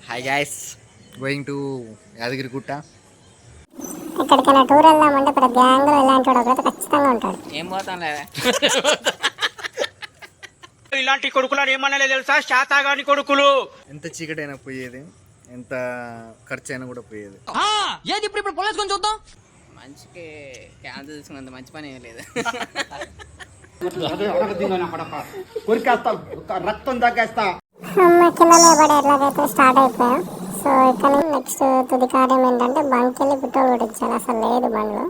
Hi guys, going to Yadagirigutta. ఎక్కడికైనా tour వెళ్దామంటే ప్రతి గ్యాంగ్ లో ఇలాంటి వాడు ఒకటి ఖచ్చితంగా ఉంటాడు. ఏం పోతాం లేదా, ఇలాంటి కొడుకులు ఏమన్నా తెలుసా, శాతాగాని కొడుకులు. ఎంత చీకటైనా పోయేది, ఎంత ఖర్చు అయినా కూడా పోయేది. ఏది ఇప్పుడు పొలేసుకొని చూద్దాం. మంచికి క్యాన్సర్ తీసుకున్నంత మంచి పని ఏం లేదు. రక్తం తగ్గేస్తా. కిందలో పడి ఎట్లాగైతే స్టార్ట్ అయిపోయాం. సో ఇక్కడ నెక్స్ట్ తుది కార్యం ఏంటంటే బంక్ వెళ్ళి పెట్రోల్ కొట్టించాలి. అసలు లేదు బండ్లో.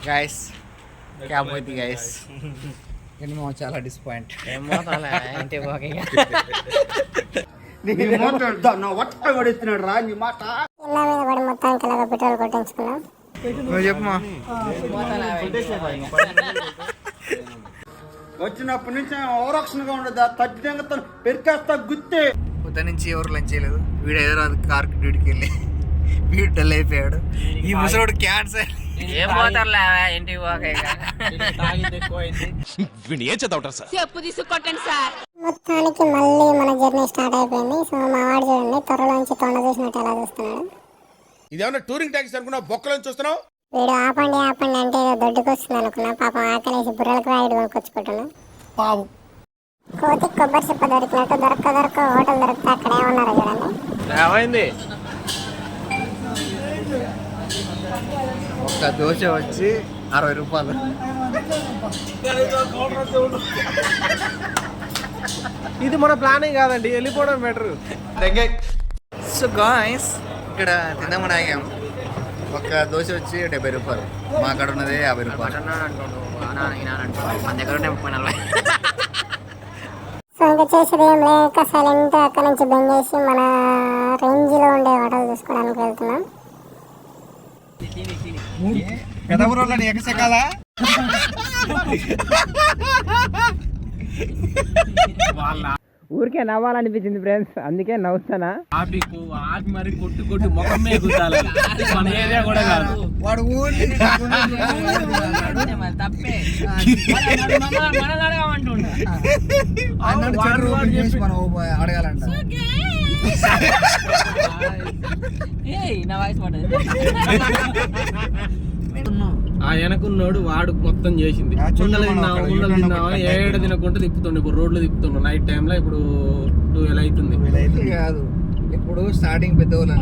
గైస్ క్యాబ్ పోయింది గైస్, మేము చాలా డిసప్పాయింట్. ఏం పోతాం ఇంటి పోక ఇళ్ళ మీద పడి మొత్తానికి ఇలాగ పెట్రోల్ కొట్టించుకున్నాం. చెప్పమా, వచ్చినప్పటి నుంచి ఓరక్షణగా ఉండదు. తగ్గితే పెరికేస్తా గుత్తే. పొద్దు నుంచి ఎవరు లంచ్ చేయలేదు. వీడు హైదరాబాద్ కార్కి డ్యూటీకి వెళ్ళి వీడు డల్ అయిపోయాడు. ఈ ముసలోడు క్యాన్సర్. ఏం పోతారులే ఇంటికి పోక చెప్పు తీసుకొట్టండి సార్. మొత్తానికి మళ్ళీ మన జర్నీ స్టార్ట్ అయిపోయింది. సో మా వాడు చూడండి త్వరలోంచి తొండ చూసినట్టు ఎలా చూస్తున్నాడు. ఇదేమన్నా టూరింగ్ ట్యాక్సీ అనుకున్నా, బొక్కలను చూస్తున్నావు. వీడు ఆపండి ఆపండి అంటే దొడ్డుకు వస్తుంది అనుకున్నా. పాపం ఆకలేసి బుర్రలకు రాయుడు కొనుక్కొచ్చుకుంటున్నా. పావు కోతికి కొబ్బరి చిప్ప దొరికినట్టు దొరక హోటల్ దొరికితే అక్కడ ఏమన్నారో చూడండి. ఏమైంది? ఒక్క దోశ వచ్చి 60 రూపాయలు. ఇది మన ప్లానింగ్ కాదండి, వెళ్ళిపోవడం బెటర్. సో గాయ్స్, ఇక్కడ తిందామని ఆగాం. ఒక్క దోశ వచ్చి 70 రూపాయలు. మా అక్కడ ఉన్నది 50 రూపాయలు. మన దగ్గర 30-40. సో ఇంకా చేసేది ఏం లేక సైలెంట్ అక్కడ నుంచి బెంగేసి మన రేంజ్ లో ఉండే హోటల్ చూసుకోవడానికి వెళ్తున్నాం. పెదవురోళ్ళని ఎగసకాల ఊరికే నవ్వాలనిపించింది ఫ్రెండ్స్, అందుకే నవ్వుతానా. ఆపి మరి కొట్టు ముఖం మీద గుద్దాలి. మన ఏరియా కూడా కాదు. వాడు అడగాలంట. ఆ వెనకున్నోడు వాడు మొత్తం చేసింది. కుండలు తిన్నావా ఏడు తినకుండా తిప్పుతుండే. ఇప్పుడు రోడ్లు తిప్పుతుండు నైట్ టైంలో. ఇప్పుడు 12 అవుతుంది. కాదు, ఇప్పుడు స్టార్టింగ్ పెద్దవాళ్ళు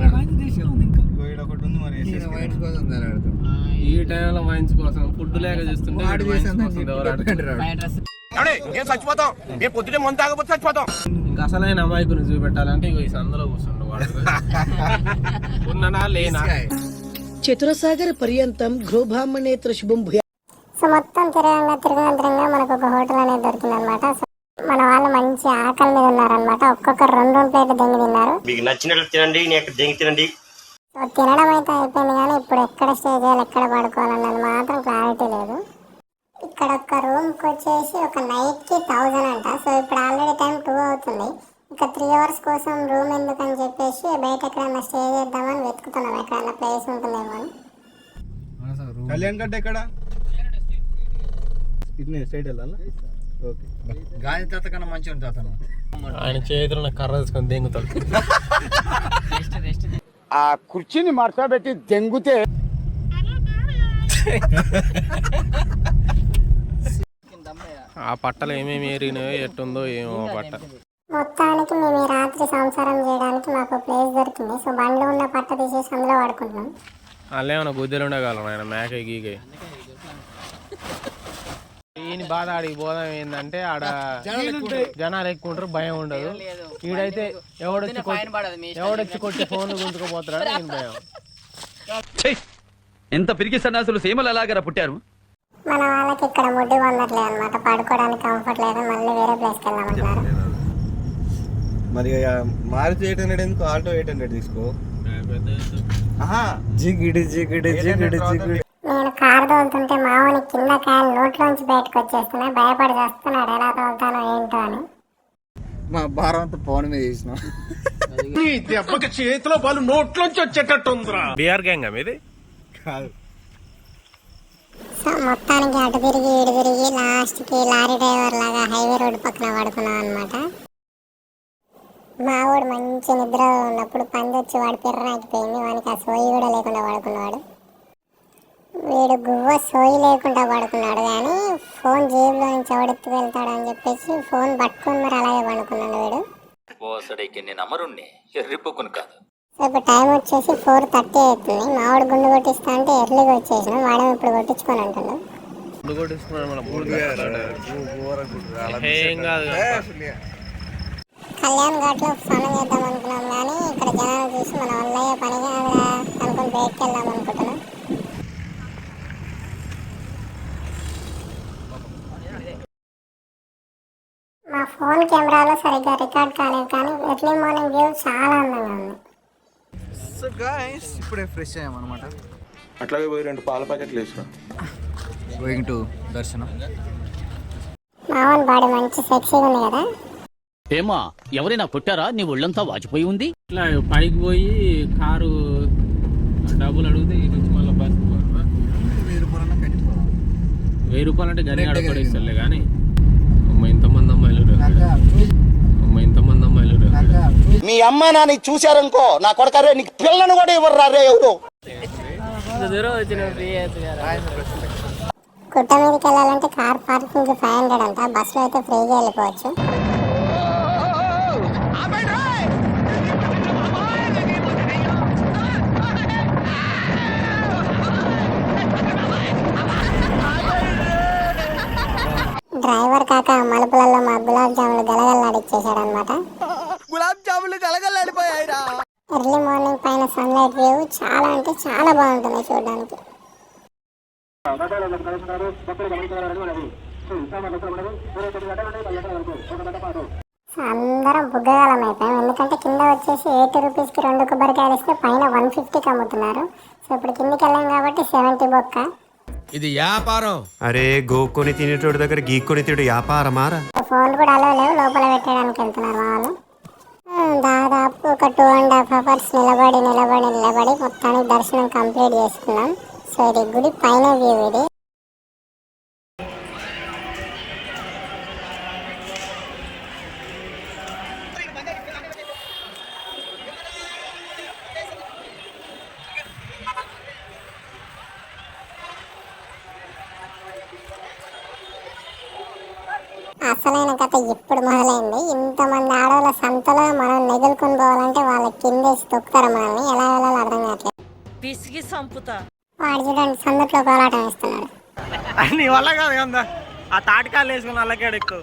ఈ టైంలో వైన్స్ కోసం ఫుడ్ లేక చేస్తుంటే పొద్దునే మందు తాగకపోతే చచ్చిపోతాం. ఇంకా అసలైన అమాయకుని చూపెట్టాలంటే ఇక ఈ సందులో కూర్చుండు వాడు. ఉన్ననా లేనా. చతురసాగర పర్యంతం గృహబ్రాహ్మణేత్ర శుభం భూయా. సో మొత్తం తిరగంగా మనకు ఒక హోటల్ అనేది దొరికింది అనమాట. సో మన వాళ్ళు మంచి ఆకలి మీద ఉన్నారనమాట. ఒక్కొక్కరు 2 ప్లేట్లు దెంగి తిన్నారు. మీకు నచ్చినట్లు తినండి, దెంగి తినండి. సో తినడం అయితే అయిపోయింది, కానీ ఇప్పుడు ఎక్కడ స్టే చేయాలి, ఎక్కడ పడుకోవాలన్నది మాత్రం క్లారిటీ లేదు. ఇక్కడ ఒక రూమ్కి వచ్చేసి ఒక నైట్కి 1000 అంట. సో ఇప్పుడు ఆల్రెడీ టైం 2 అవుతుంది. ఇంకా 3 అవర్స్ కోసం రూమ్ ఎందుకని చెప్పేసి బయట ఎక్కడైనా స్టే చేద్దామని వెతుకుతున్నాం. ఎక్కడైనా ప్లేస్ ఉంటుందేమో అని. కళ్యాణ్ గడ్డ ఎక్కడ? స్ట్రైట్ వెళ్ళాలా? ఓకే. గాని తాత కన్నా మంచిగా ఉంటుంది అతను. ఆయన చేతుల్లో కర్ర తీసుకొని దెంగుతాడు. ఆ కుర్చీని మడతబెట్టి దెంగుతే ఆ పట్టలు ఏమేమి ఏరినాయో ఎట్టుందో ఏమో పట్ట. మొత్తానికి మేము ఈ రాత్రి సంసారం చేయడానికి మాకు ప్లేస్ దొరికింది. సో బండ్లో ఉన్న పట్ట తీసేసి అందులో వాడుకుంటున్నాం. అలా ఏమన్నా గుద్దెలు ఉండగలం ఆయన మేక గీగే. ఈయన బాధ ఆడికి పోదాం ఏంటంటే ఆడ జనాలు ఎక్కువ ఉంటారు, భయం ఉండదు. ఈడైతే ఎవడొచ్చి కొట్టి ఫోన్లు గుంజుకుపోతాడు నేను భయం. ఎంత పిరికి సన్నాసులు సీమలు ఎలాగరా పుట్టారు. మన వాళ్ళకి ఇక్కడ ముడ్డి వందట్లేదు అనమాట. పడుకోవడానికి కంఫర్ట్ లేదు. మళ్ళీ వేరే ప్లేస్కి వెళ్దామంటున్నారు. మరి మారుతి 800 ఎందుకు, ఆల్టో 800 తీసుకో. నేను కారు తోలుతుంటే మామూలు కింద కాయలు నోట్లోంచి బయటకు వచ్చేస్తున్నా. భయపడి చేస్తున్నాడు ఎలా తోలుతానో ఏంటో అని. మా భారం అంతా పవన్ మీద చేసినాం. దెబ్బకి చేతిలో వాళ్ళు నోట్లోంచి వచ్చేటట్టు ఉందిరా. బిఆర్ గ్యాంగ్ మీది. కాదు. సో మొత్తానికి అటు తిరిగి ఇటు తిరిగి లాస్ట్కి లారీ డ్రైవర్ లాగా హైవే రోడ్డు పక్కన పడుకున్నాం అనమాట. మా వాడు మంచి నిద్ర ఉన్నప్పుడు పందొచ్చి వాడు పిర్రాకిపోయింది, వానికి ఆ సోయి కూడా లేకుండా పడుకున్నాడు. వీడు గువ్వ సోయి లేకుండా పడుకున్నాడు, కానీ ఫోన్ జేబులో నుంచి ఎవడెత్తి వెళ్తాడు అని చెప్పేసి ఫోన్ పట్టుకొని మరి అలాగే పడుకున్నాడు వీడు. సో ఇప్పుడు టైం వచ్చేసి 4:30 అవుతుంది. మావాడు గుండు కొట్టిస్తా అంటే ఎర్లీగా వచ్చేసినాం, వాడేమో ఇప్పుడు కొట్టించుకొని అంటున్నాడు. ఏం కాదు. కళ్యాణ్ ఘాట్లో స్నానం చేద్దాం అనుకున్నాం, కానీ ఇక్కడ జనాలు చూసి మన వల్ల అయ్యే పనిగా అనుకుని బయటకు వెళ్దాం అనుకుంటున్నాం. మా ఫోన్ కెమెరాలో సరిగ్గా రికార్డ్ కాలేదు, కానీ ఎర్లీ మార్నింగ్ వ్యూ చాలా అందంగా ఉంది. సో గాయస్ ఇప్పుడే ఫ్రెష్ అయ్యామన్నమాట. అట్లాగే పోయి 2 పాల ప్యాకెట్లు వేసిన. గోయింగ్ టు దర్శనం. మావన్ బాడీ మంచి సెక్సీగా ఉంది కదా. ఏమా ఎవరైనా కొట్టారా? నీ ఒళ్ళంతా వాచిపోయి ఉంది. ఇట్లా పైకి పోయి కారు డబ్బులు అడిగితే ఈ నుంచి మళ్ళీ బస్ 1000 రూపాయలు అంటే గని అడగడేస్తలే కానీ ఇంతమంది అమ్మాయిలు మీ అమ్మ నాన్న చూశారనుకో, నా కొడకరే నీకు పిల్లను కూడా ఇవ్వరు రే ఎవరు. గుట్ట మీదకి వెళ్ళాలంటే కార్ పార్కింగ్ 500 అంట, బస్సులో అయితే ఫ్రీగా వెళ్ళిపోవచ్చు. డ్రైవర్ కాక మలుపులలో మా గులాబ్ జాములు గలగల్లాడిచ్చేసాడు అనమాట. ఎర్లీ మార్నింగ్ పైన సన్లైట్ వ్యూ చాలా అంటే చాలా బాగుంటుంది చూడడానికి. అందరం బుగ్గగాలం అయిపోయాం, ఎందుకంటే కింద వచ్చేసి 80 రూపీస్కి 2 కొబ్బరికాయలు ఇస్తే పైన 150కి అమ్ముతున్నారు. సో ఇప్పుడు కిందికి వెళ్ళాం కాబట్టి 70 బొక్క. ఇది వ్యాపారం. అరే గోక్కొని తినేటోడి దగ్గర గీక్కొని తిడు వ్యాపారమారా. ఫోన్ కూడా అలా లేవు, లోపల పెట్టడానికి వెళ్తున్నారు మా వాళ్ళు. దాదాపు ఒక 2.5 hours నిలబడి మొత్తానికి దర్శనం కంప్లీట్ చేసుకున్నాం. సో ఇది గుడి పైన వ్యూ ఇది. అసలైన కథ ఇప్పుడు మొదలైంది. ఇంతమంది ఆడవాళ్ళ సంతలో మనం నెగులుకొని పోవాలంటే వాళ్ళ కిందేసి తొక్కుతారు మనల్ని, ఎలా వెళ్ళాలో అర్థం కావట్లేదు. వాడు చూడండి సందుట్లో పోరాటం ఇస్తున్నాడు. నీ వల్ల కాదు కదా ఆ తాటికాయలు వేసుకుని అల్లకాడు ఎక్కువ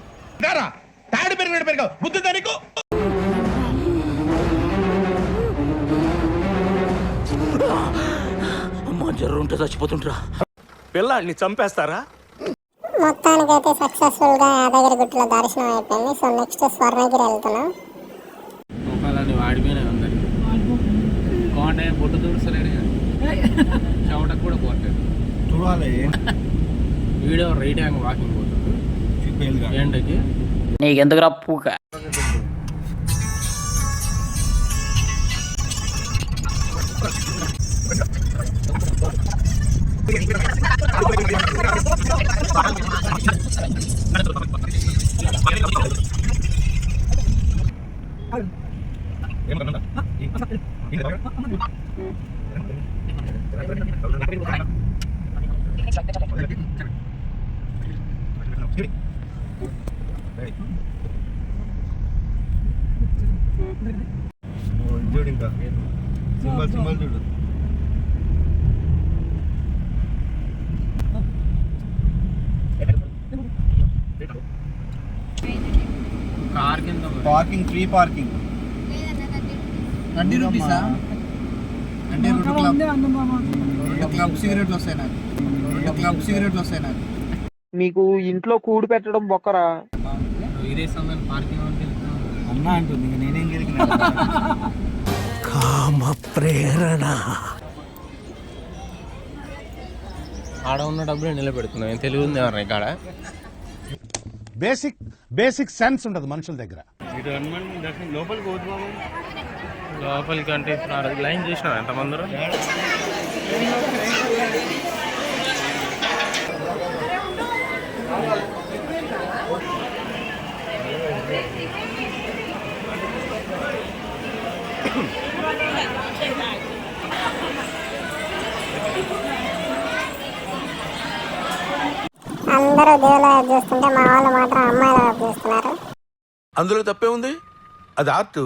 తాడు పెరిగినట్టు బుద్ధి దానికి. అమ్మా జర్రుంటే చచ్చిపోతుంటరా. పిల్లాడిని చంపేస్తారా? మొత్తానికైతే సక్సెస్ఫుల్ గా యాదగిరిగుట్టలో దర్శనం అయిపోయింది. సో నెక్స్ట్ స్వర్ణగిరి వెళ్తున్నాం. వాడిపోయినా ఉందండి కోట బొట్టు దూడుస్తలేడు చవటకు కూడా పోతాడు చూడాలి. వీడియో రైట్ హ్యాంగ్ వాకింగ్ పోతుంది ఎండకి. నీకెందుకు రా పూక. చూడు ఇంకా సింబల్ చూడు. కార్ కింద పార్కింగ్ ఫ్రీ పార్కింగ్ 20 రూపీసా అంటే 2 క్లబ్ సిగరెట్లు వస్తాయి నాకు. మీకు ఇంట్లో కూడి పెట్టడం బొక్కరా. ఇదే సమయం పార్కింగ్ అన్నా అంటుంది, నేనేం గెలికిన కామ ప్రేరణ. ఆడ ఉన్న డబ్బులు నిలబెడుతున్నాం. తెలివి ఉంది ఎవరి కాడ. బేసిక్ సెన్స్ ఉండదు మనుషుల దగ్గర. లోపలికి అంటే లైన్ చేసినా ఎంతమంది అందరూ దేవుళ్ళ వైపు చూస్తుంటే మా వాళ్ళు మాత్రం అమ్మాయిల వైపు చూస్తున్నారు. అందులో తప్పే ఉంది, అది ఆర్ట్.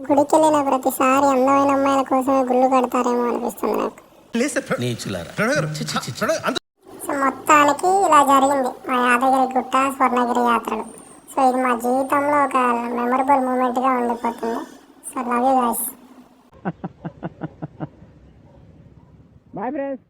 గుడికి వెళ్ళిన ప్రతిసారి అందమైన అమ్మాయిల కోసమే గుళ్ళు కడతారేమో అనిపిస్తుంది నాకు. సో మొత్తానికి ఇలా జరిగింది మా యాదగిరి గుట్ట స్వర్ణగిరి యాత్రలు. సో ఇది మా జీవితంలో ఒక మెమరబుల్ మూమెంట్గా ఉండిపోతుంది. So love you guys. Bye friends.